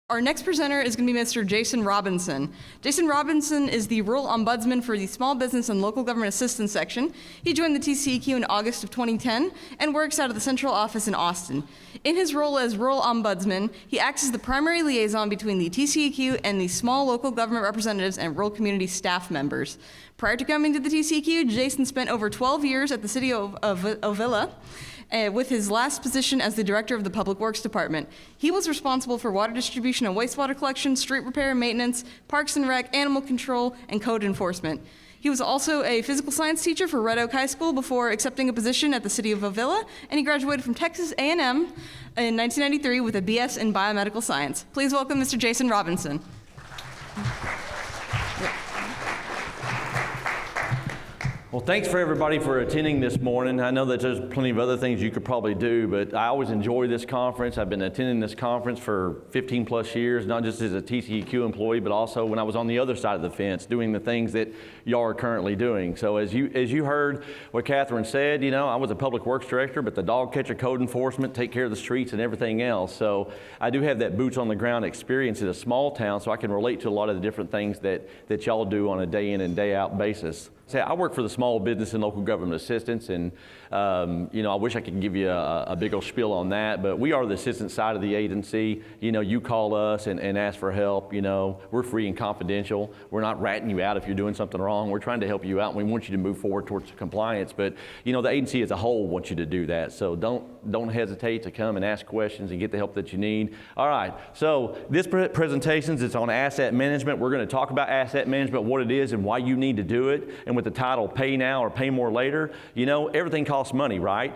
Our next presenter is going to be Mr. Jason Robinson. Jason Robinson is the Rural Ombudsman for the Small Business and Local Government Assistance Section. He joined the TCEQ in August of 2010 and works out of the central office in Austin. In his role as Rural Ombudsman, he acts as the primary liaison between the TCEQ and the small local government representatives and rural community staff members. Prior to coming to the TCEQ, Jason spent over 12 years at the city of Ovilla, with his last position as the director of the Public Works Department. He was responsible for water distribution and wastewater collection, street repair and maintenance, parks and rec, animal control, and code enforcement. He was also a physical science teacher for Red Oak High School before accepting a position at the city of Avila, and he graduated from Texas A&M in 1993 with a BS in biomedical science. Please welcome Mr. Jason Robinson. Well, thanks for everybody for attending this morning. I know that there's plenty of other things you could probably do, but I always enjoy this conference. I've been attending this conference for 15 plus years, not just as a TCEQ employee, but also when I was on the other side of the fence doing the things that y'all are currently doing. So as you heard what Catherine said, you know, I was a public works director, but the dog catcher, code enforcement, take care of the streets and everything else. So I do have that boots on the ground experience in a small town, so I can relate to a lot of the different things that y'all do on a day in and day out basis. Say, I work for the Small Business and Local Government Assistance, and you know, I wish I could give you a big old spiel on that, but we are the assistance side of the agency. You know, you call us and ask for help. You know, we're free and confidential. We're not ratting you out if you're doing something wrong. We're trying to help you out, and we want you to move forward towards compliance. But you know, the agency as a whole wants you to do that. So don't hesitate to come and ask questions and get the help that you need. All right. So this presentation is on asset management. We're going to talk about asset management, what it is, and why you need to do it. And with the title Pay Now or Pay More Later, you know, everything costs money, right?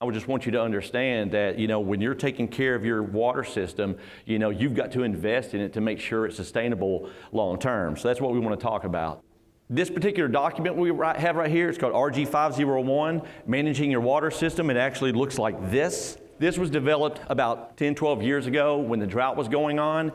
I would just want you to understand that, you know, when you're taking care of your water system, you know, you've got to invest in it to make sure it's sustainable long term. So that's what we want to talk about. This particular document we have right here, it's called RG 501, Managing Your Water System. It actually looks like this. This was developed about 10, 12 years ago when the drought was going on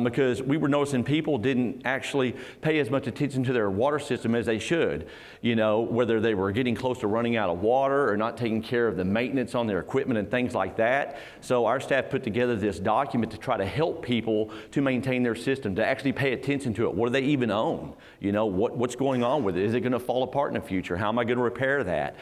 because we were noticing people didn't actually pay as much attention to their water system as they should. You know, whether they were getting close to running out of water or not taking care of the maintenance on their equipment and things like that. So our staff put together this document to try to help people to maintain their system, to actually pay attention to it. What do they even own? You know, what's going on with it? Is it going to fall apart in the future? How am I going to repair that?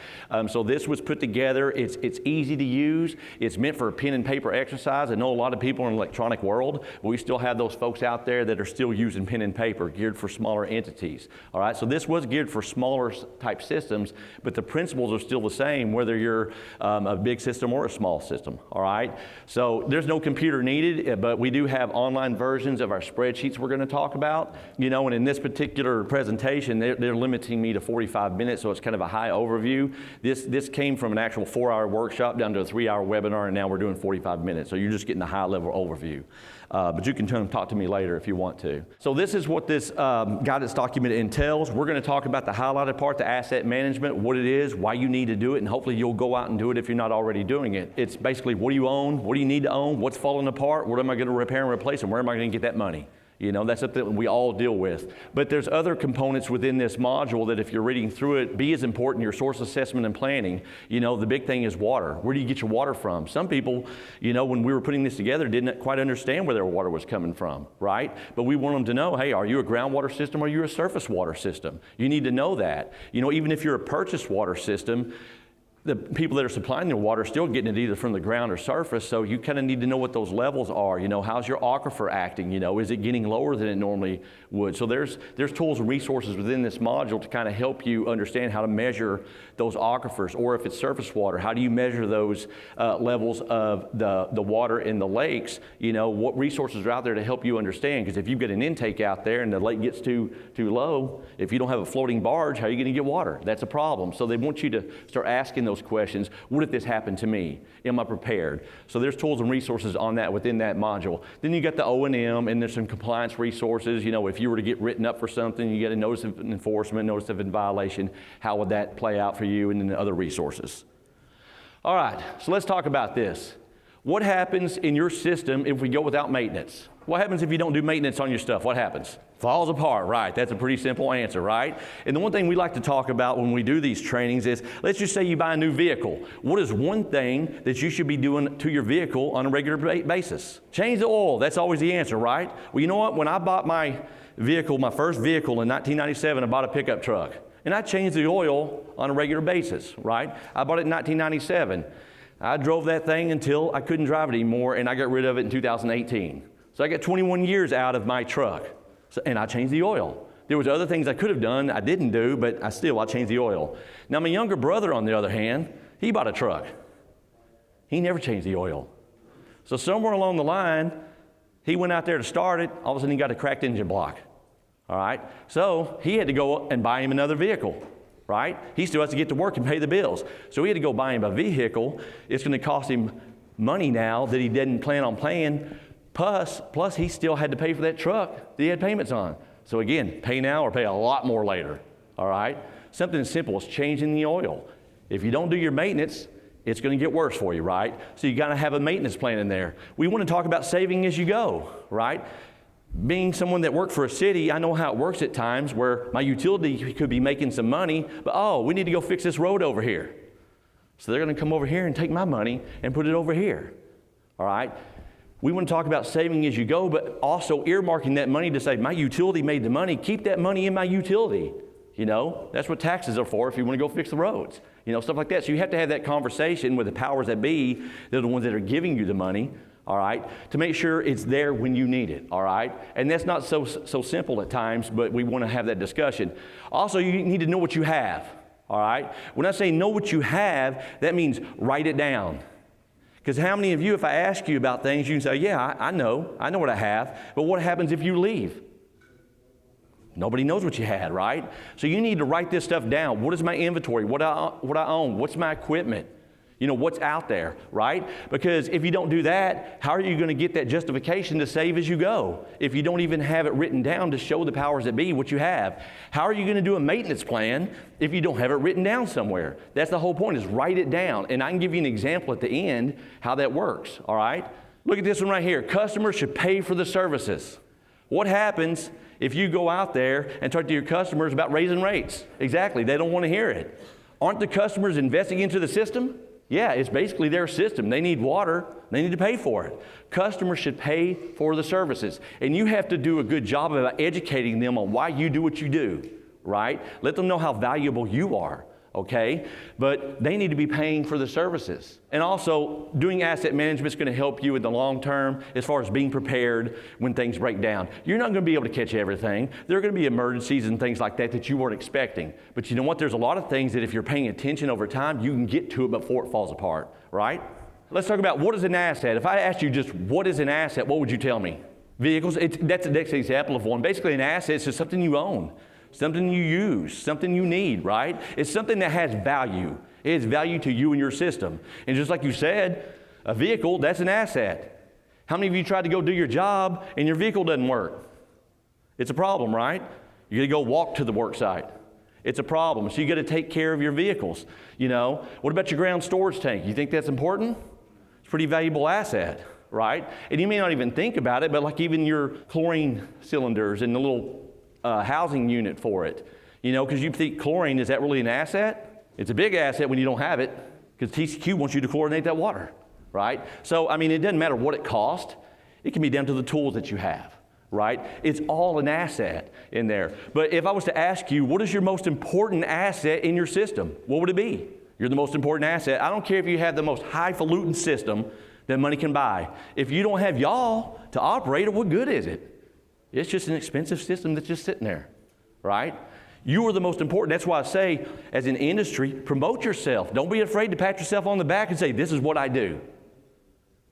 So this was put together. It's easy to use. It's meant for a pen and paper exercise. I know a lot of people in the electronic world, but we still have those folks out there that are still using pen and paper, geared for smaller entities. All right, so this was geared for smaller type systems, but the principles are still the same, whether you're a big system or a small system. All right, so there's no computer needed, but we do have online versions of our spreadsheets we're going to talk about. You know, and in this particular presentation, they're limiting me to 45 minutes, so it's kind of a high overview. This came from an actual 4-hour workshop down to a 3-hour webinar, and now we're doing 45 minutes. So you're just getting a high-level overview. But you can talk to me later if you want to. So this is what this guidance document entails. We're going to talk about the highlighted part, the asset management, what it is, why you need to do it, and hopefully you'll go out and do it if you're not already doing it. It's basically what do you own, what do you need to own, what's falling apart, what am I going to repair and replace, and where am I going to get that money? You know, that's something we all deal with. But there's other components within this module that if you're reading through it, B is important, your source assessment and planning. You know, the big thing is water. Where do you get your water from? Some people, you know, when we were putting this together, didn't quite understand where their water was coming from, right? But we want them to know, hey, are you a groundwater system or are you a surface water system? You need to know that. You know, even if you're a purchased water system, the people that are supplying the water are still getting it either from the ground or surface, so you kind of need to know what those levels are. You know, how's your aquifer acting? You know, is it getting lower than it normally would? So there's tools and resources within this module to kind of help you understand how to measure those aquifers, or if it's surface water, how do you measure those levels of the water in the lakes? You know, what resources are out there to help you understand? Because if you've got an intake out there and the lake gets too low, if you don't have a floating barge, how are you going to get water? That's a problem. So they want you to start asking those questions. What if this happened to me? Am I prepared? So there's tools and resources on that within that module. Then you got the O&M, and there's some compliance resources. You know, if you were to get written up for something, you get a notice of enforcement, notice of violation. How would that play out for you? And then the other resources. All right, so let's talk about this. What happens in your system if we go without maintenance? What happens if you don't do maintenance on your stuff? What happens? Falls apart, right? That's a pretty simple answer, right? And the one thing we like to talk about when we do these trainings is, let's just say you buy a new vehicle. What is one thing that you should be doing to your vehicle on a regular basis? Change the oil. That's always the answer, right? Well, you know what? When I bought my vehicle, my first vehicle in 1997, I bought a pickup truck. And I changed the oil on a regular basis, right? I bought it in 1997. I drove that thing until I couldn't drive it anymore, and I got rid of it in 2018. So I got 21 years out of my truck, and I changed the oil. There was other things I could have done I didn't do, but I changed the oil. Now, my younger brother, on the other hand, he bought a truck. He never changed the oil. So somewhere along the line, he went out there to start it. All of a sudden, he got a cracked engine block. All right? So he had to go and buy him another vehicle. Right? He still has to get to work and pay the bills. So he had to go buy him a vehicle. It's going to cost him money now that he didn't plan on paying. Plus he still had to pay for that truck that he had payments on. So again, pay now or pay a lot more later. All right? Something as simple as changing the oil. If you don't do your maintenance, it's going to get worse for you, right? So you got to have a maintenance plan in there. We want to talk about saving as you go, right? Being someone that worked for a city, I know how it works at times where my utility could be making some money, but we need to go fix this road over here. So they're going to come over here and take my money and put it over here. All right? We want to talk about saving as you go, but also earmarking that money to say, my utility made the money, keep that money in my utility. You know, that's what taxes are for if you want to go fix the roads. You know, stuff like that. So you have to have that conversation with the powers that be. They're the ones that are giving you the money. All right, to make sure it's there when you need it, all right? And that's not so simple at times, but we want to have that discussion. Also, you need to know what you have, all right? When I say know what you have, that means write it down. Because how many of you, if I ask you about things, you can say, yeah, I know what I have, but what happens if you leave? Nobody knows what you had, right? So you need to write this stuff down. What is my inventory? What I own? What's my equipment? You know, what's out there, right? Because if you don't do that, how are you going to get that justification to save as you go? If you don't even have it written down to show the powers that be what you have. How are you going to do a maintenance plan if you don't have it written down somewhere? That's the whole point, is write it down. And I can give you an example at the end how that works, all right? Look at this one right here. Customers should pay for the services. What happens if you go out there and talk to your customers about raising rates? Exactly, they don't want to hear it. Aren't the customers investing into the system? Yeah, it's basically their system. They need water. They need to pay for it. Customers should pay for the services. And you have to do a good job about educating them on why you do what you do, right? Let them know how valuable you are, okay? But they need to be paying for the services. And also, doing asset management is going to help you in the long term as far as being prepared when things break down. You're not going to be able to catch everything. There are going to be emergencies and things like that that you weren't expecting. But you know what? There's a lot of things that if you're paying attention over time, you can get to it before it falls apart, right? Let's talk about what is an asset. If I asked you just what is an asset, what would you tell me? Vehicles, that's the next example of one. Basically, an asset is just something you own. Something you use, something you need, right? It's something that has value. It has value to you and your system. And just like you said, a vehicle, that's an asset. How many of you tried to go do your job and your vehicle doesn't work? It's a problem, right? You gotta go walk to the work site. It's a problem. So you gotta take care of your vehicles. You know, what about your ground storage tank? You think that's important? It's a pretty valuable asset, right? And you may not even think about it, but like even your chlorine cylinders and the little housing unit for it. You know, because you think chlorine, is that really an asset? It's a big asset when you don't have it, because TCEQ wants you to chlorinate that water, right? So, I mean, it doesn't matter what it costs. It can be down to the tools that you have, right? It's all an asset in there. But if I was to ask you, what is your most important asset in your system? What would it be? You're the most important asset. I don't care if you have the most highfalutin system that money can buy. If you don't have y'all to operate it, what good is it? It's just an expensive system that's just sitting there, right? You are the most important. That's why I say, as an industry, promote yourself. Don't be afraid to pat yourself on the back and say, this is what I do.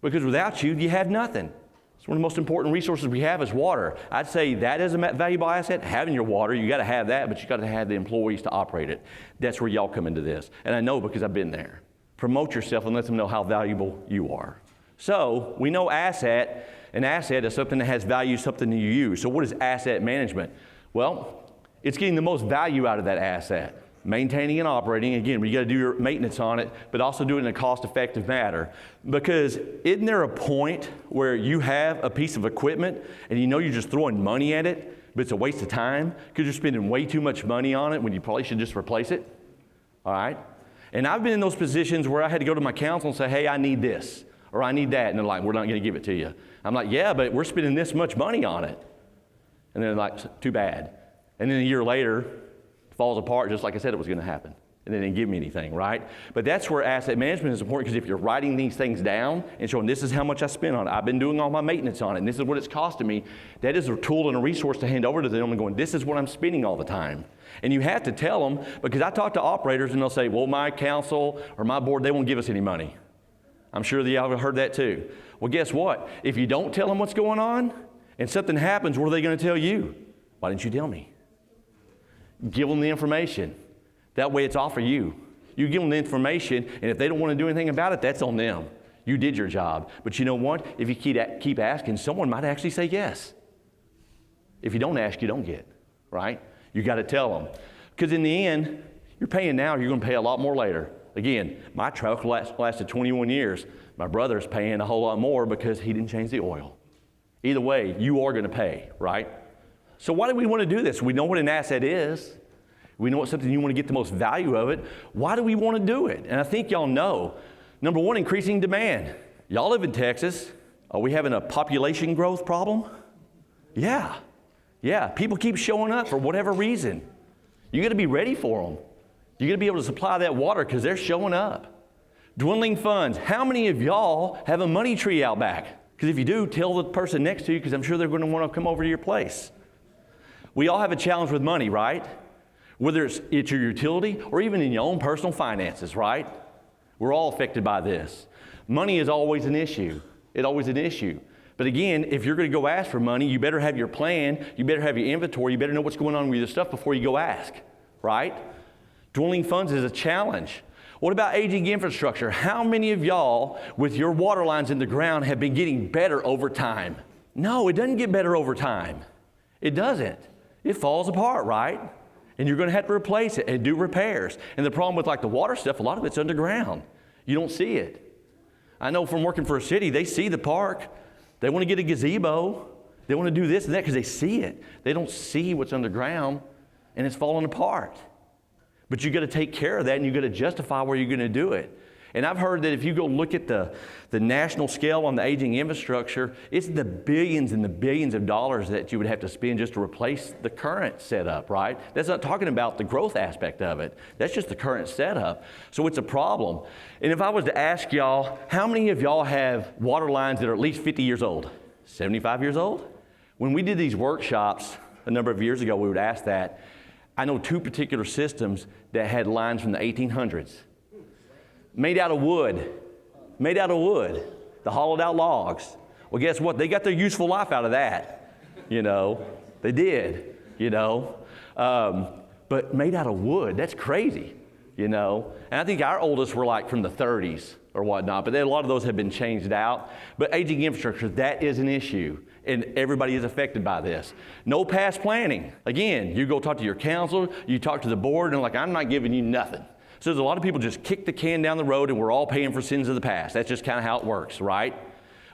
Because without you, you have nothing. It's one of the most important resources we have is water. I'd say that is a valuable asset. Having your water, you got to have that, but you got to have the employees to operate it. That's where y'all come into this. And I know because I've been there. Promote yourself and let them know how valuable you are. So we know asset. An asset is something that has value, something that you use. So what is asset management? Well, it's getting the most value out of that asset. maintaining and operating. Again, you got to do your maintenance on it, but also do it in a cost-effective manner. Because isn't there a point where you have a piece of equipment and you know you're just throwing money at it, but it's a waste of time because you're spending way too much money on it when you probably should just replace it? All right? And I've been in those positions where I had to go to my council and say, hey, I need this, or I need that. And they're like, we're not going to give it to you. I'm like, yeah, but we're spending this much money on it. And they're like, too bad. And then a year later, it falls apart just like I said it was going to happen. And they didn't give me anything, right? But that's where asset management is important, because if you're writing these things down and showing this is how much I spent on it, I've been doing all my maintenance on it, and this is what it's costing me, that is a tool and a resource to hand over to them and going, this is what I'm spending all the time. And you have to tell them, because I talk to operators and they'll say, well, my council or my board, they won't give us any money. I'm sure that y'all have heard that too. Well, guess what? If you don't tell them what's going on and something happens, what are they going to tell you? Why didn't you tell me? Give them the information. That way it's all for you. You give them the information, and if they don't want to do anything about it, that's on them. You did your job. But you know what? If you keep asking, someone might actually say yes. If you don't ask, you don't get, right? You got to tell them. Because in the end, you're paying now, you're going to pay a lot more later. Again, my truck lasted 21 years. My brother's paying a whole lot more because he didn't change the oil. Either way, you are going to pay, right? So why do we want to do this? We know what an asset is. We know it's something you want to get the most value of it. Why do we want to do it? And I think y'all know. Number one, increasing demand. Y'all live in Texas. Are we having a population growth problem? Yeah. Yeah, people keep showing up for whatever reason. You got to be ready for them. You got to be able to supply that water because they're showing up. Dwindling funds. How many of y'all have a money tree out back? Because if you do, tell the person next to you, because I'm sure they're going to want to come over to your place. We all have a challenge with money, right? Whether it's your utility or even in your own personal finances, right? We're all affected by this. Money is always an issue. It's always an issue. But again, if you're going to go ask for money, you better have your plan, you better have your inventory, you better know what's going on with your stuff before you go ask, right? Dwindling funds is a challenge. What about aging infrastructure? How many of y'all with your water lines in the ground have been getting better over time? No, it doesn't get better over time. It doesn't. It falls apart, right? And you're going to have to replace it and do repairs. And the problem with like the water stuff, a lot of it's underground. You don't see it. I know from working for a city, they see the park. They want to get a gazebo. They want to do this and that because they see it. They don't see what's underground, and it's falling apart. But you got to take care of that, and you got to justify where you're going to do it. And I've heard that if you go look at the national scale on the aging infrastructure, it's the billions and the billions of dollars that you would have to spend just to replace the current setup, right? That's not talking about the growth aspect of it. That's just the current setup. So it's a problem. And if I was to ask y'all, how many of y'all have water lines that are at least 50 years old? 75 years old? When we did these workshops a number of years ago, we would ask that. I know two particular systems that had lines from the 1800s. Made out of wood, the hollowed out logs. Well, guess what? They got their useful life out of that, They did, But made out of wood, that's crazy, And I think our oldest were like from the 30s or whatnot, but then a lot of those have been changed out. But aging infrastructure, that is an issue, and everybody is affected by this. No past planning. Again, you go talk to your counselor, you talk to the board, and I'm not giving you nothing. So there's a lot of people just kick the can down the road and we're all paying for sins of the past. That's just kind of how it works, right?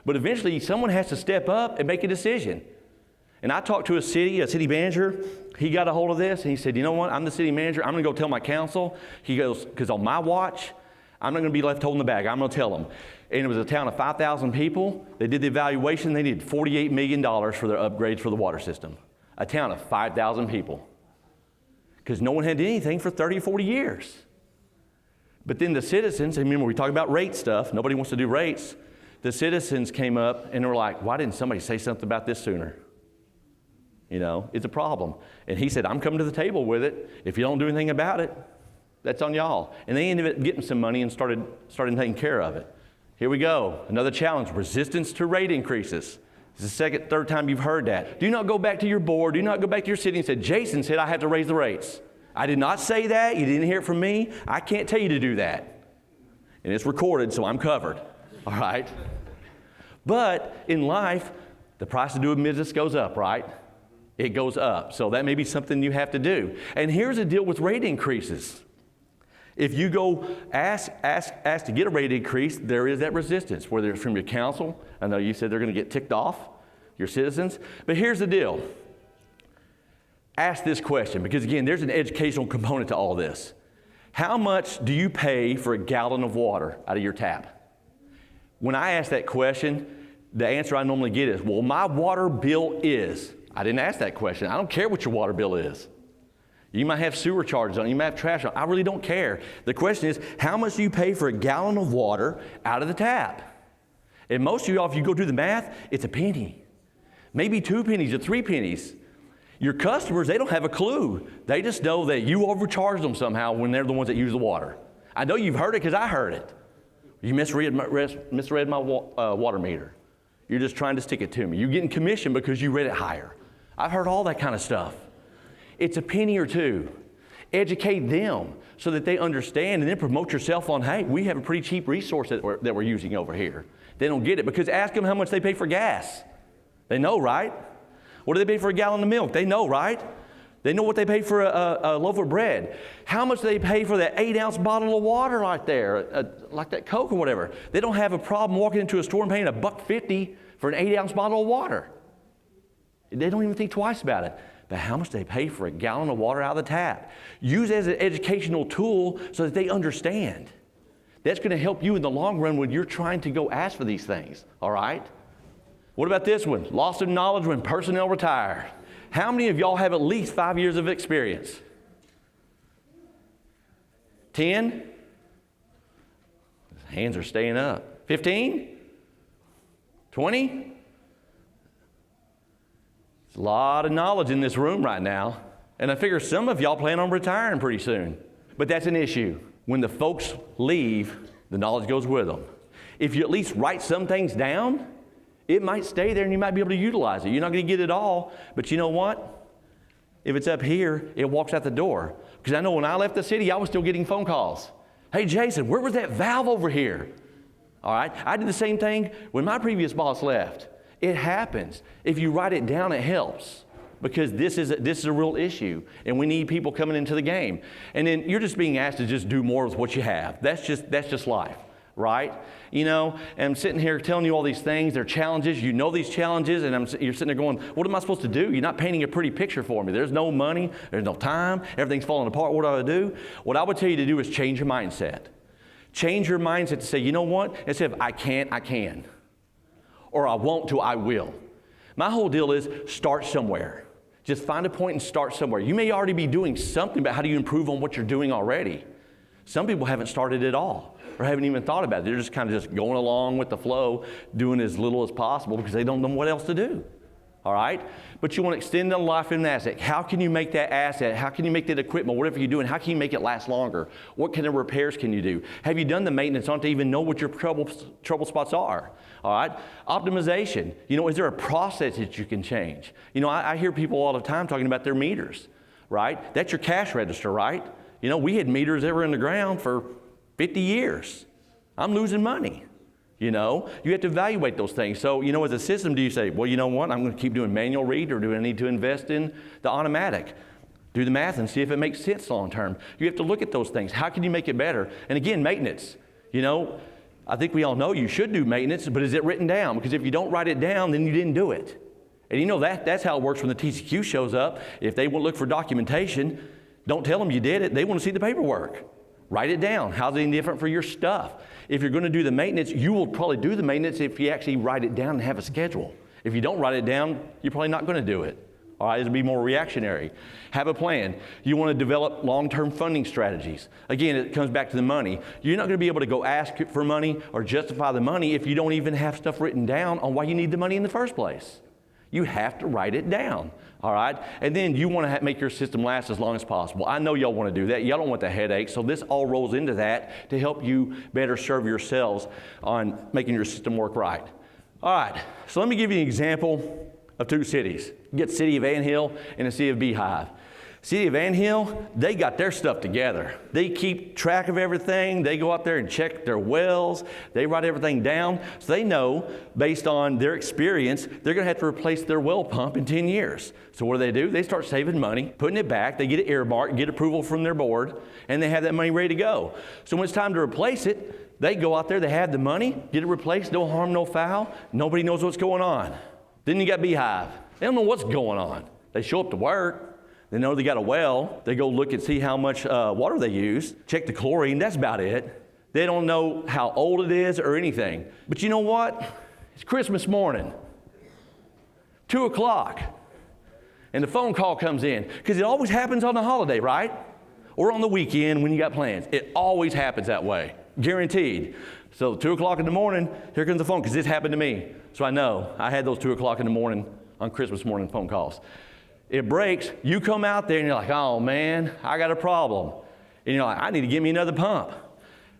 But eventually someone has to step up and make a decision. And I talked to a city manager. He got a hold of this and he said, you know what? I'm the city manager. I'm going to go tell my council. He goes, because on my watch, I'm not going to be left holding the bag. I'm going to tell them. And it was a town of 5,000 people. They did the evaluation. They needed $48 million for their upgrades for the water system. A town of 5,000 people. Because no one had anything for 30 or 40 years. But then the citizens, and remember we talk about rate stuff, nobody wants to do rates. The citizens came up and were like, why didn't somebody say something about this sooner? It's a problem. And he said, I'm coming to the table with it. If you don't do anything about it, that's on y'all. And they ended up getting some money and started taking care of it. Here we go, another challenge, resistance to rate increases. It's the second, third time you've heard that. Do not go back to your board, do not go back to your city and say, Jason said I have to raise the rates. I did not say that. You didn't hear it from me. I can't tell you to do that. And it's recorded, so I'm covered. All right? But in life, the price of doing business goes up, right? It goes up. So that may be something you have to do. And here's the deal with rate increases. If you go ask to get a rate increase, there is that resistance, whether it's from your council. I know you said they're going to get ticked off, your citizens. But here's the deal. Ask this question, because again, there's an educational component to all this. How much do you pay for a gallon of water out of your tap? When I ask that question, the answer I normally get is, well, my water bill is. I didn't ask that question. I don't care what your water bill is. You might have sewer charges on it. You might have trash on it. I really don't care. The question is, how much do you pay for a gallon of water out of the tap? And most of y'all, if you go do the math, it's a penny. Maybe 2 pennies or 3 pennies. Your customers, they don't have a clue. They just know that you overcharge them somehow when they're the ones that use the water. I know you've heard it because I heard it. You misread my water meter. You're just trying to stick it to me. You're getting commission because you read it higher. I've heard all that kind of stuff. It's a penny or two. Educate them so that they understand, and then promote yourself on, hey, we have a pretty cheap resource that we're using over here. They don't get it because ask them how much they pay for gas. They know, right? What do they pay for a gallon of milk? They know, right? They know what they pay for a loaf of bread. How much do they pay for that 8-ounce bottle of water right there, like that Coke or whatever? They don't have a problem walking into a store and paying $1.50 for an 8-ounce bottle of water. They don't even think twice about it. But how much they pay for a gallon of water out of the tap? Use it as an educational tool so that they understand. That's going to help you in the long run when you're trying to go ask for these things, all right? What about this one? Loss of knowledge when personnel retire. How many of y'all have at least 5 years of experience? 10? Hands are staying up. 15? 20? There's a lot of knowledge in this room right now. And I figure some of y'all plan on retiring pretty soon. But that's an issue. When the folks leave, the knowledge goes with them. If you at least write some things down, it might stay there and you might be able to utilize it. You're not going to get it all, but you know what? If it's up here, it walks out the door. Because I know when I left the city, I was still getting phone calls. Hey, Jason, where was that valve over here? All right, I did the same thing when my previous boss left. It happens. If you write it down, it helps. Because this is a real issue, and we need people coming into the game. And then you're just being asked to just do more with what you have. That's just life, right? You know, and I'm sitting here telling you all these things. They're challenges. You know these challenges, and you're sitting there going, what am I supposed to do? You're not painting a pretty picture for me. There's no money. There's no time. Everything's falling apart. What do I do? What I would tell you to do is change your mindset. Change your mindset to say, you know what? Instead of I can't, I can. Or I won't to I will. My whole deal is start somewhere. Just find a point and start somewhere. You may already be doing something, but how do you improve on what you're doing already? Some people haven't started at all or haven't even thought about it. They're just kind of just going along with the flow, doing as little as possible because they don't know what else to do. All right? But you want to extend the life of an asset. How can you make that asset? How can you make that equipment, whatever you're doing, how can you make it last longer? What kind of repairs can you do? Have you done the maintenance on it to even know what your trouble spots are? All right? Optimization. You know, is there a process that you can change? You know, I hear people all the time talking about their meters, right? That's your cash register, right? You know, we had meters that were in the ground for 50 years. I'm losing money. You know, you have to evaluate those things. So, you know, as a system, do you say, well, you know what, I'm going to keep doing manual read, or do I need to invest in the automatic? Do the math and see if it makes sense long term. You have to look at those things. How can you make it better? And again, maintenance. You know, I think we all know you should do maintenance, but is it written down? Because if you don't write it down, then you didn't do it. And you know that's how it works when the TCQ shows up. If they will look for documentation, don't tell them you did it. They want to see the paperwork. Write it down. How's it any different for your stuff? If you're going to do the maintenance, you will probably do the maintenance if you actually write it down and have a schedule. If you don't write it down, you're probably not going to do it. All right, it'll be more reactionary. Have a plan. You want to develop long-term funding strategies. Again, it comes back to the money. You're not going to be able to go ask for money or justify the money if you don't even have stuff written down on why you need the money in the first place. You have to write it down, all right? And then you want to make your system last as long as possible. I know y'all want to do that. Y'all don't want the headache, so this all rolls into that to help you better serve yourselves on making your system work right. All right, so let me give you an example of two cities. You get the city of Ant Hill and the city of Beehive. City of Anthill, they got their stuff together. They keep track of everything. They go out there and check their wells. They write everything down. So they know, based on their experience, they're going to have to replace their well pump in 10 years. So what do? They start saving money, putting it back. They get it earmarked, get approval from their board, and they have that money ready to go. So when it's time to replace it, they go out there, they have the money, get it replaced, no harm, no foul. Nobody knows what's going on. Then you got Beehive. They don't know what's going on. They show up to work. They know they got a well. They go look and see how much water they use, check the chlorine. That's about it. They don't know how old it is or anything. But you know what? It's Christmas morning, 2 o'clock, and the phone call comes in, because it always happens on the holiday, right? Or on the weekend when you got plans. It always happens that way, guaranteed. So 2 o'clock in the morning, here comes the phone, because this happened to me. So I know I had those 2 o'clock in the morning on Christmas morning phone calls. It breaks, you come out there and you're like, oh man, I got a problem. And you're like, I need to get me another pump.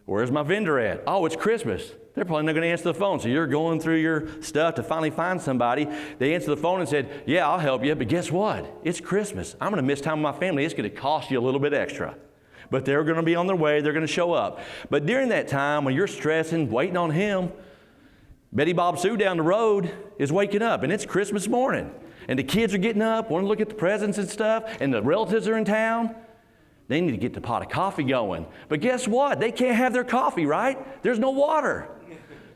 Where's my vendor at? Oh, it's Christmas. They're probably not going to answer the phone. So you're going through your stuff to finally find somebody. They answer the phone and said, yeah, I'll help you. But guess what? It's Christmas. I'm going to miss time with my family. It's going to cost you a little bit extra. But they're going to be on their way. They're going to show up. But during that time when you're stressing, waiting on him, Betty Bob Sue down the road is waking up, and it's Christmas morning. And the kids are getting up, want to look at the presents and stuff, and the relatives are in town. They need to get the pot of coffee going. But guess what? They can't have their coffee, right? There's no water.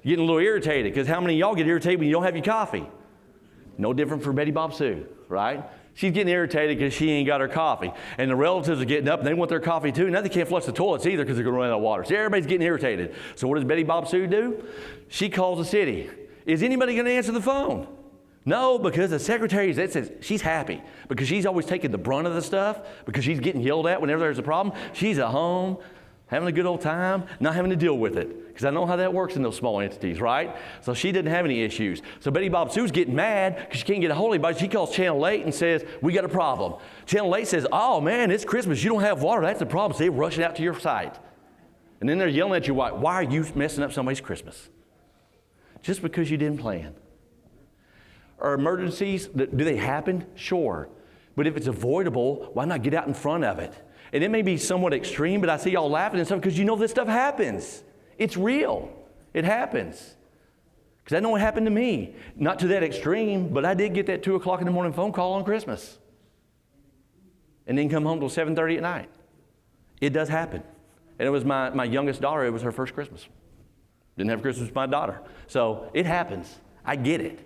You're getting a little irritated, because how many of y'all get irritated when you don't have your coffee? No different for Betty Bob Sue, right? She's getting irritated because she ain't got her coffee. And the relatives are getting up, and they want their coffee too. Now they can't flush the toilets either because they're going to run out of water. So everybody's getting irritated. So what does Betty Bob Sue do? She calls the city. Is anybody going to answer the phone? No, because the secretary says she's happy because she's always taking the brunt of the stuff because she's getting yelled at whenever there's a problem. She's at home having a good old time, not having to deal with it, because I know how that works in those small entities, right? So she didn't have any issues. So Betty Bob Sue's getting mad because she can't get a hold of anybody. She calls Channel 8 and says, we got a problem. Channel 8 says, oh man, it's Christmas. You don't have water. That's the problem. So they're rushing out to your site. And then they're yelling at you, why are you messing up somebody's Christmas? Just because you didn't plan. Or emergencies, do they happen? Sure. But if it's avoidable, why not get out in front of it? And it may be somewhat extreme, but I see y'all laughing and stuff because you know this stuff happens. It's real. It happens. Because I know it happened to me. Not to that extreme, but I did get that 2 o'clock in the morning phone call on Christmas. And then come home till 7:30 at night. It does happen. And it was my youngest daughter. It was her first Christmas. Didn't have Christmas with my daughter. So it happens. I get it.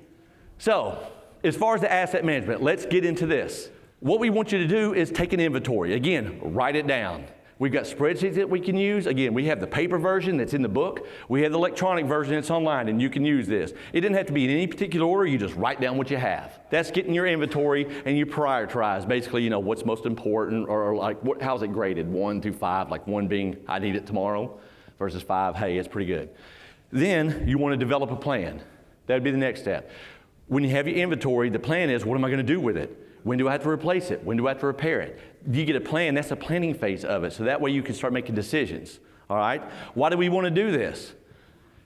So, as far as the asset management, let's get into this. What we want you to do is take an inventory. Again, write it down. We've got spreadsheets that we can use. Again, we have the paper version that's in the book. We have the electronic version that's online, and you can use this. It doesn't have to be in any particular order. You just write down what you have. That's getting your inventory, and you prioritize. Basically, you know, what's most important, or like, how's it graded, 1 through 5, like 1 being, I need it tomorrow, versus 5, hey, it's pretty good. Then you want to develop a plan. That would be the next step. When you have your inventory, the plan is, what am I going to do with it? When do I have to replace it? When do I have to repair it? You get a plan, that's the planning phase of it. So that way you can start making decisions, all right? Why do we want to do this?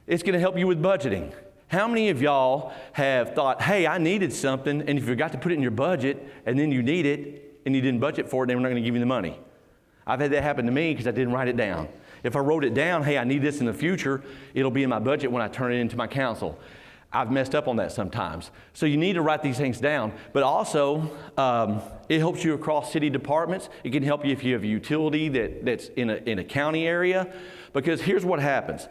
It's going to help you with budgeting. How many of y'all have thought, hey, I needed something, and you forgot to put it in your budget, and then you need it, and you didn't budget for it, and then we're not going to give you the money? I've had that happen to me because I didn't write it down. If I wrote it down, hey, I need this in the future, it'll be in my budget when I turn it into my council. I've messed up on that sometimes. So you need to write these things down. But also, it helps you across city departments. It can help you if you have a utility that's in a county area. Because here's what happens.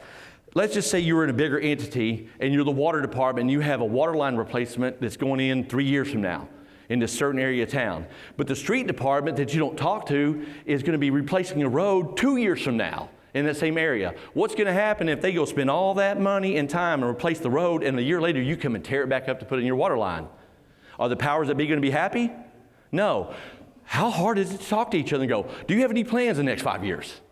Let's just say you're in a bigger entity and you're the water department and you have a water line replacement that's going in 3 years from now in this certain area of town. But the street department that you don't talk to is going to be replacing a road 2 years from now in that same area. What's going to happen if they go spend all that money and time and replace the road, and a year later you come and tear it back up to put it in your water line? Are the powers that be going to be happy? No. How hard is it to talk to each other and go, do you have any plans in the next 5 years?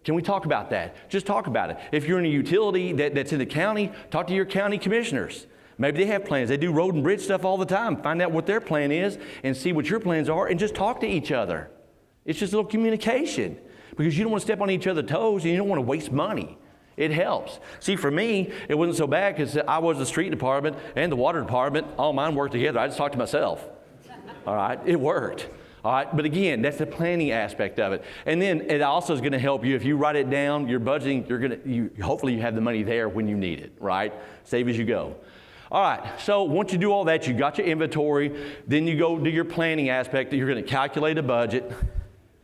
Can we talk about that? Just talk about it. If you're in a utility that's in the county, talk to your county commissioners. Maybe they have plans. They do road and bridge stuff all the time. Find out what their plan is and see what your plans are and just talk to each other. It's just a little communication. Because you don't want to step on each other's toes and you don't want to waste money. It helps. See, for me, it wasn't so bad because I was the street department and the water department. All mine worked together. I just talked to myself. All right? It worked. All right, but again, that's the planning aspect of it. And then it also is going to help you if you write it down, your budgeting, hopefully you have the money there when you need it, right? Save as you go. All right, so once you do all that, you got your inventory, then you go do your planning aspect. You're going to calculate a budget,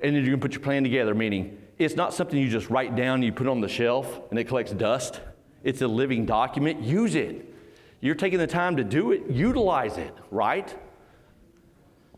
and then you're going to put your plan together, meaning it's not something you just write down and you put on the shelf and it collects dust. It's a living document. Use it. You're taking the time to do it. Utilize it, right?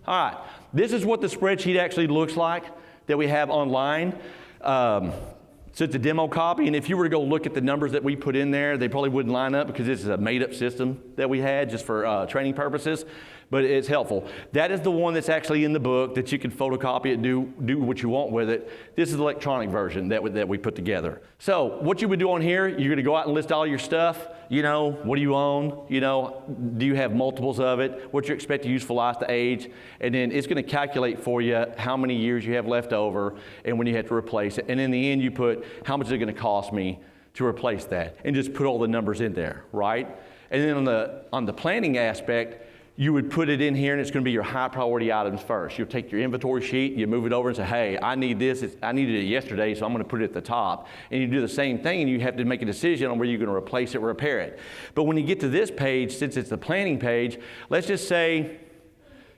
All right, this is what the spreadsheet actually looks like that we have online. So it's a demo copy, and if you were to go look at the numbers that we put in there, they probably wouldn't line up because this is a made-up system that we had just for training purposes, but it's helpful. That is the one that's actually in the book that you can photocopy it, do what you want with it. This is the electronic version that we put together. So what you would do on here, you're going to go out and list all your stuff. You know, what do you own? You know, do you have multiples of it? What's your expected useful life, the age? And then it's going to calculate for you how many years you have left over and when you have to replace it. And in the end, you put how much is it going to cost me to replace that, and just put all the numbers in there, right? And then on the planning aspect, you would put it in here, and it's going to be your high priority items first. You'll take your inventory sheet, you move it over and say, hey, I need this. I needed it yesterday, so I'm going to put it at the top. And you do the same thing, and you have to make a decision on where you're going to replace it or repair it. But when you get to this page, since it's the planning page, let's just say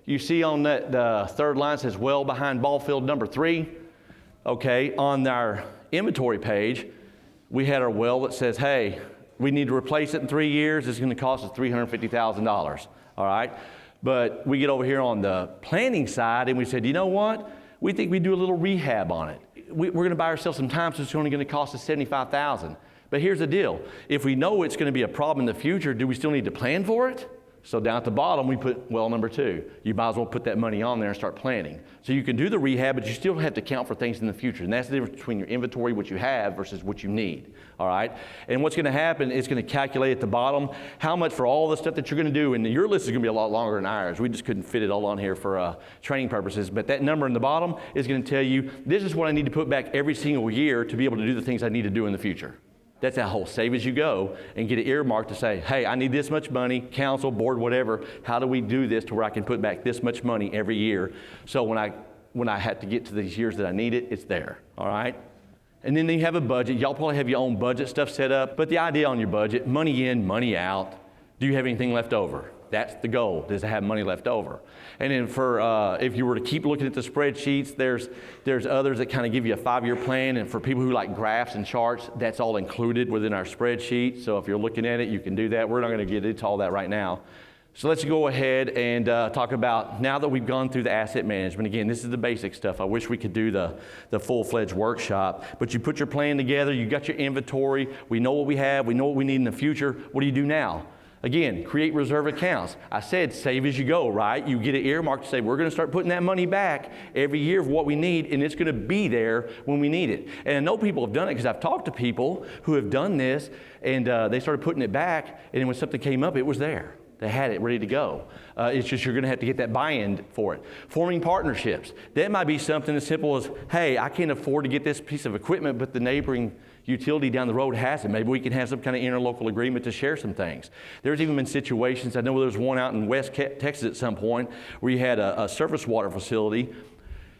you see on the third line says well behind ball field number 3. Okay, on our inventory page, we had our well that says, hey, we need to replace it in 3 years. It's going to cost us $350,000. All right, but we get over here on the planning side and we said, you know what? We think we do a little rehab on it. We're going to buy ourselves some time, so it's only going to cost us $75,000. But here's the deal. If we know it's going to be a problem in the future, do we still need to plan for it? So down at the bottom, we put well number 2. You might as well put that money on there and start planning. So you can do the rehab, but you still have to account for things in the future. And that's the difference between your inventory, what you have, versus what you need. All right? And what's going to happen is going to calculate at the bottom how much for all the stuff that you're going to do. And your list is going to be a lot longer than ours. We just couldn't fit it all on here for training purposes. But that number in the bottom is going to tell you, this is what I need to put back every single year to be able to do the things I need to do in the future. That's that whole save as you go and get it earmarked to say, hey, I need this much money, council, board, whatever. How do we do this to where I can put back this much money every year? So when I have to get to these years that I need it, it's there, all right? And then you have a budget. Y'all probably have your own budget stuff set up, but the idea on your budget, money in, money out. Do you have anything left over? That's the goal, is to have money left over. And then for, if you were to keep looking at the spreadsheets, there's others that kind of give you a 5-year plan. And for people who like graphs and charts, that's all included within our spreadsheet. So if you're looking at it, you can do that. We're not going to get into all that right now. So let's go ahead and talk about, now that we've gone through the asset management, again, this is the basic stuff. I wish we could do the full-fledged workshop. But you put your plan together, you got your inventory, we know what we have, we know what we need in the future. What do you do now? Again, create reserve accounts. I said save as you go, right? You get it earmarked to say we're going to start putting that money back every year of what we need, and it's going to be there when we need it. And I know people have done it because I've talked to people who have done this, and they started putting it back, and then when something came up, it was there. They had it ready to go. It's just you're going to have to get that buy-in for it. Forming partnerships. That might be something as simple as, hey, I can't afford to get this piece of equipment, but the neighboring utility down the road has it. Maybe we can have some kind of interlocal agreement to share some things. There's even been situations, I know there was one out in West Texas at some point, where you had a surface water facility,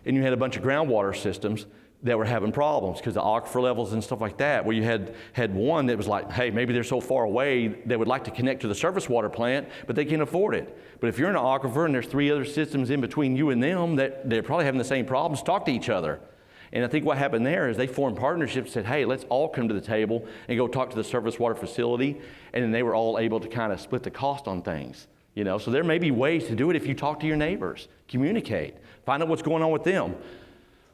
and you had a bunch of groundwater systems that were having problems because the aquifer levels and stuff like that, where you had one that was like, hey, maybe they're so far away they would like to connect to the surface water plant, but they can't afford it. But if you're in an aquifer and there's 3 other systems in between you and them that they're probably having the same problems, talk to each other. And I think what happened there is they formed partnerships, said, hey, let's all come to the table and go talk to the surface water facility, and then they were all able to kind of split the cost on things. You know, so there may be ways to do it if you talk to your neighbors, communicate, find out what's going on with them.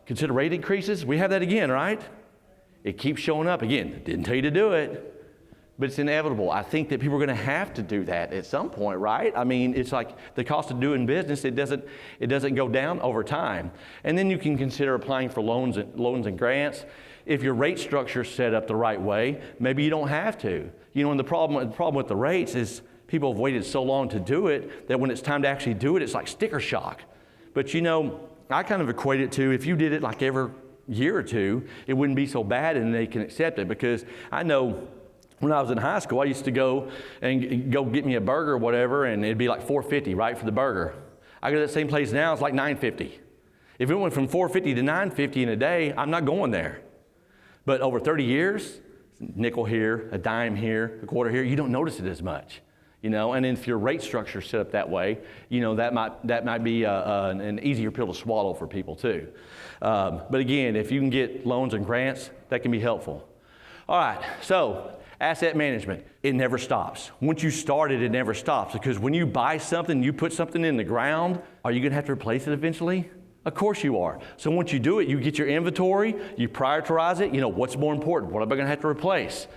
Consider rate increases. We have that again, right? It keeps showing up again. Didn't tell you to do it, but it's inevitable. I think that people are going to have to do that at some point, right? I mean, it's like the cost of doing business. It doesn't go down over time. And then you can consider applying for loans and grants. If your rate structure is set up the right way, maybe you don't have to. You know, and the problem with the rates is people have waited so long to do it that when it's time to actually do it, it's like sticker shock. But you know, I kind of equate it to if you did it like every year or two, it wouldn't be so bad and they can accept it. Because I know when I was in high school, I used to go get me a burger or whatever, and it'd be like $4.50, right, for the burger. I go to that same place now, it's like $9.50. If it went from 450 to 950 in a day, I'm not going there. But over 30 years, nickel here, a dime here, a quarter here, you don't notice it as much. And then if your rate structure is set up that way, that might be an easier pill to swallow for people too. But again, if you can get loans and grants, that can be helpful. All right, so asset management, it never stops. Once you start it, it never stops, because when you buy something, you put something in the ground, are you gonna have to replace it eventually? Of course you are. So once you do it, you get your inventory, you prioritize it, what's more important, what am I gonna have to replace?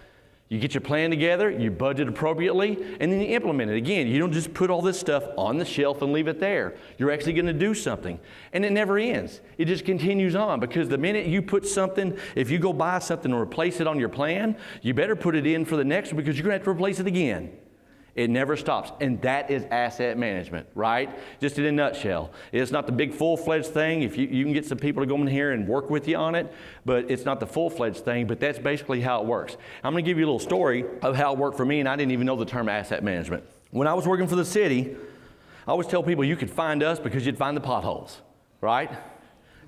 You get your plan together, you budget appropriately, and then you implement it. Again, you don't just put all this stuff on the shelf and leave it there. You're actually going to do something. And it never ends. It just continues on, because the minute you put something, if you go buy something and replace it on your plan, you better put it in for the next one, because you're going to have to replace it again. It never stops. And that is asset management, right? Just in a nutshell. It's not the big full-fledged thing. If you can get some people to go in here and work with you on it, but it's not the full-fledged thing, but that's basically how it works. I'm going to give you a little story of how it worked for me, and I didn't even know the term asset management. When I was working for the city, I always tell people you could find us because you'd find the potholes, right?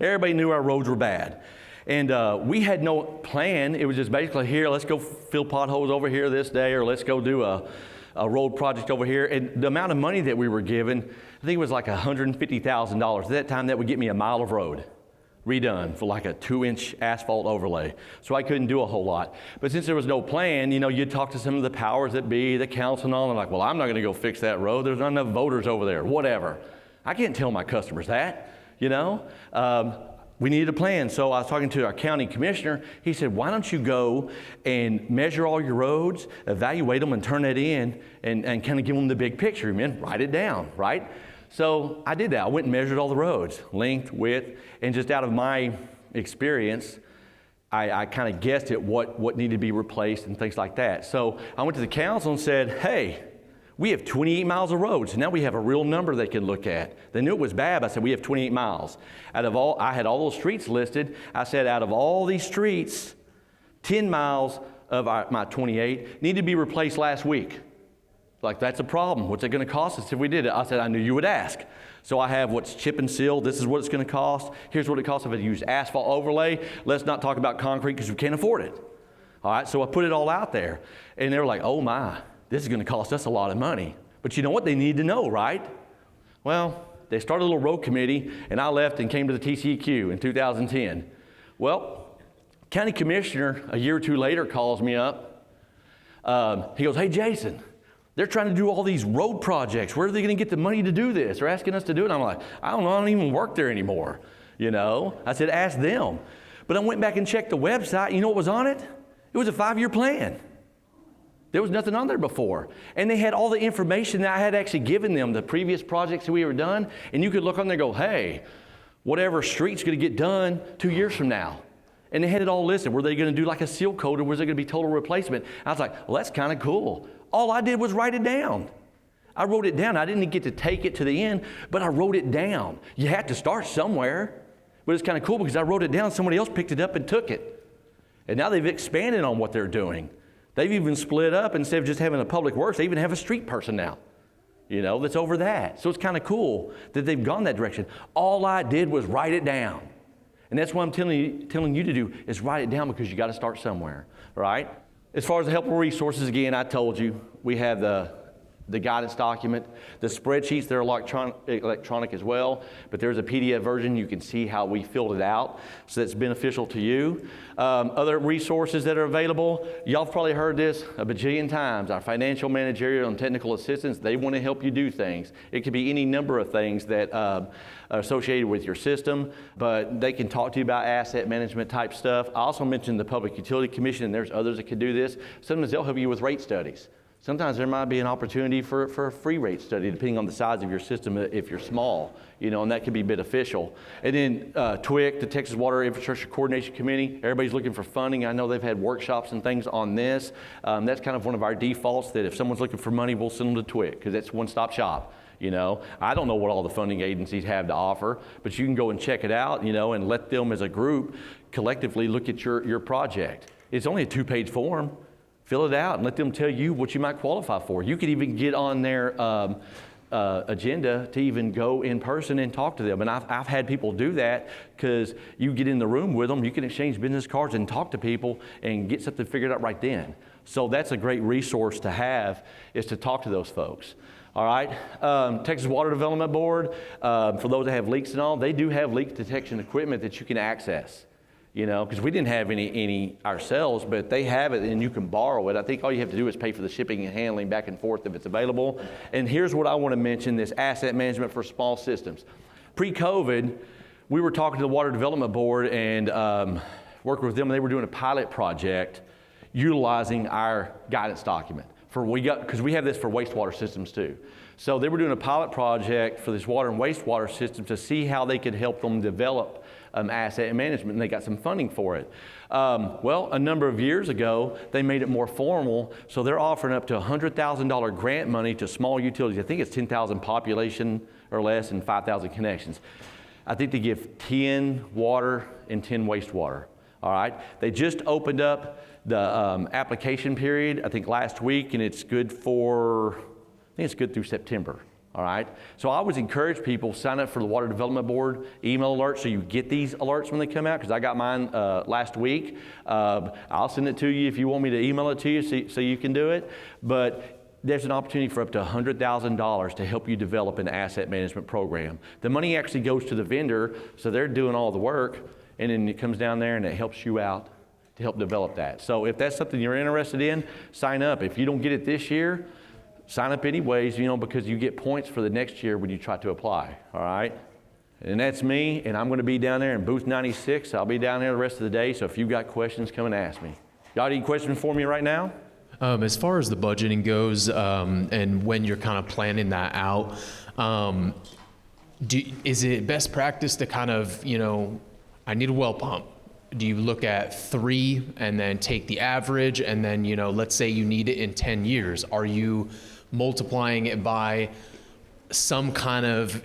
Everybody knew our roads were bad. And we had no plan. It was just basically, here, let's go fill potholes over here this day, or let's go do a road project over here. And the amount of money that we were given, I think it was like $150,000. At that time, that would get me a mile of road redone for like a 2-inch asphalt overlay. So I couldn't do a whole lot. But since there was no plan, you'd talk to some of the powers that be, the council and all, and like, well, I'm not gonna go fix that road. There's not enough voters over there, whatever. I can't tell my customers that, We needed a plan. So I was talking to our county commissioner. He said, why don't you go and measure all your roads, evaluate them, and turn that in, and kind of give them the big picture, and write it down, right? So I did that. I went and measured all the roads, length, width, and just out of my experience, I kind of guessed at what needed to be replaced and things like that. So I went to the council and said, hey, we have 28 miles of roads. Now we have a real number they can look at. They knew it was bad. I said, we have 28 miles. I had all those streets listed. I said, out of all these streets, 10 miles of my 28 need to be replaced last week. Like, that's a problem. What's it going to cost us if we did it? I said, I knew you would ask. So I have what's chip and seal. This is what it's going to cost. Here's what it costs if I use asphalt overlay. Let's not talk about concrete because we can't afford it. All right, so I put it all out there. And they were like, oh my, this is going to cost us a lot of money. But you know what they need to know, right? Well, they started a little road committee, and I left and came to the TCEQ in 2010. Well, county commissioner a year or two later calls me up. He goes, hey, Jason, they're trying to do all these road projects. Where are they going to get the money to do this? They're asking us to do it. I'm like, I don't know. I don't even work there anymore. I said, ask them. But I went back and checked the website. You know what was on it? It was a 5-year plan. There was nothing on there before. And they had all the information that I had actually given them, the previous projects that we were done. And you could look on there and go, hey, whatever street's going to get done 2 years from now. And they had it all listed. Were they going to do like a seal coat, or was it going to be total replacement? I was like, well, that's kind of cool. All I did was write it down. I wrote it down. I didn't get to take it to the end, but I wrote it down. You had to start somewhere. But it's kind of cool because I wrote it down. Somebody else picked it up and took it. And now they've expanded on what they're doing. They've even split up. Instead of just having a public works, they even have a street person now, that's over that. So it's kind of cool that they've gone that direction. All I did was write it down. And that's what I'm telling you to do, is write it down, because you got to start somewhere, right? As far as the helpful resources, again, I told you, we have the guidance document. The spreadsheets, they're electronic as well, but there's a PDF version. You can see how we filled it out, so that's beneficial to you. Other resources that are available, y'all have probably heard this a bajillion times. Our financial, managerial, and technical assistants, they want to help you do things. It could be any number of things that are associated with your system, but they can talk to you about asset management type stuff. I also mentioned the Public Utility Commission, and there's others that can do this. Sometimes they'll help you with rate studies. Sometimes there might be an opportunity for a free rate study, depending on the size of your system, if you're small, and that can be beneficial. And then TWIC, the Texas Water Infrastructure Coordination Committee, everybody's looking for funding. I know they've had workshops and things on this. That's kind of one of our defaults, that if someone's looking for money, we'll send them to TWIC, because that's one-stop shop. I don't know what all the funding agencies have to offer, but you can go and check it out, and let them as a group collectively look at your project. It's only a 2-page form. Fill it out and let them tell you what you might qualify for. You could even get on their agenda to even go in person and talk to them. And I've had people do that because you get in the room with them, you can exchange business cards and talk to people and get something figured out right then. So that's a great resource to have, is to talk to those folks. All right, Texas Water Development Board, for those that have leaks and all, they do have leak detection equipment that you can access. You know, because we didn't have any ourselves, but they have it and you can borrow it. I think all you have to do is pay for the shipping and handling back and forth if it's available. And here's what I want to mention, this asset management for small systems. Pre-COVID, we were talking to the Water Development Board and working with them, and they were doing a pilot project utilizing our guidance document. Because we have this for wastewater systems too. So they were doing a pilot project for this water and wastewater system to see how they could help them develop asset management, and they got some funding for it. Well, a number of years ago, they made it more formal, so they're offering up to $100,000 grant money to small utilities. I think it's 10,000 population or less and 5,000 connections. I think they give 10 water and 10 wastewater. All right, they just opened up the application period, I think last week, and it's good for, I think it's good through September. All right, so I always encourage people, sign up for the Water Development Board email alerts so you get these alerts when they come out, because I got mine last week. I'll send it to you if you want me to email it to you so you can do it. But there's an opportunity for up to $100,000 to help you develop an asset management program. The money actually goes to the vendor, so they're doing all the work, and then it comes down there and it helps you out to help develop that. So if that's something you're interested in, sign up. If you don't get it this year, sign up anyways, you know, because you get points for the next year when you try to apply, all right? And that's me, and I'm going to be down there in booth 96. I'll be down there the rest of the day, so if you've got questions, come and ask me. Y'all any questions for me right now? As far as the budgeting goes, and when you're kind of planning that out, is it best practice to kind of, you know, I need a well pump. Do you look at 3 and then take the average, and then, you know, let's say you need it in 10 years. Are you multiplying it by some kind of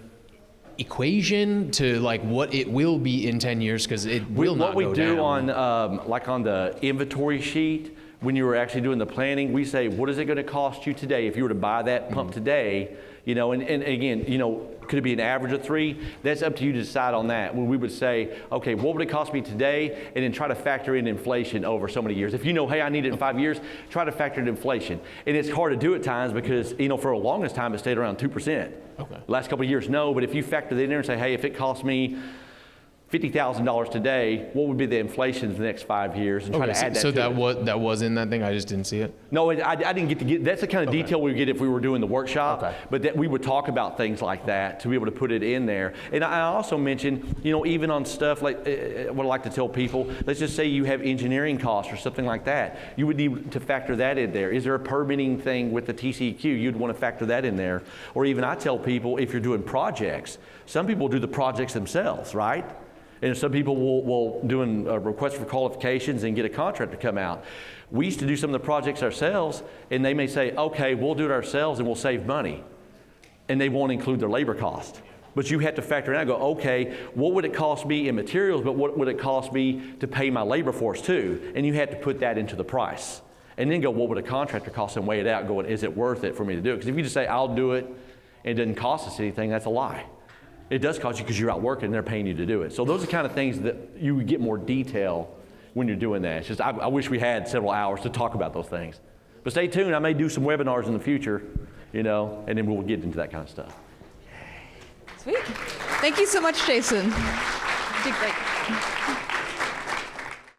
equation to like what it will be in 10 years? Because it will not go down. What we do on, like on the inventory sheet, when you were actually doing the planning, we say, what is it going to cost you today if you were to buy that pump today? You know, and again, you know, could it be an average of 3? That's up to you to decide on that. When we would say, okay, what would it cost me today? And then try to factor in inflation over so many years. If you know, hey, I need it in 5 years, try to factor in inflation. And it's hard to do at times because, you know, for the longest time, it stayed around 2%. Okay. Last couple of years, no, but if you factor that in there and say, hey, if it costs me $50,000 today, what would be the inflation in the next 5 years, and try to add that so to it. that was in that thing, I just didn't see it? No, I didn't get to get, that's the kind of detail we would get if we were doing the workshop, but that we would talk about things like that to be able to put it in there. And I also mentioned, you know, even on stuff like, what I like to tell people, let's just say you have engineering costs or something like that. You would need to factor that in there. Is there a permitting thing with the TCEQ? You'd want to factor that in there. Or even I tell people, if you're doing projects, some people do the projects themselves, right? And some people will do a request for qualifications and get a contractor to come out. We used to do some of the projects ourselves, and they may say, okay, we'll do it ourselves and we'll save money. And they won't include their labor cost. But you have to factor in and go, okay, what would it cost me in materials, but what would it cost me to pay my labor force too? And you have to put that into the price. And then go, what would a contractor cost, and weigh it out, going, is it worth it for me to do it? Because if you just say, I'll do it, and it doesn't cost us anything, that's a lie. It does cost you because you're out working and they're paying you to do it. So those are the kind of things that you would get more detail when you're doing that. It's just, I wish we had several hours to talk about those things. But stay tuned, I may do some webinars in the future, you know, and then we'll get into that kind of stuff. Sweet. Thank you so much, Jason. You did great.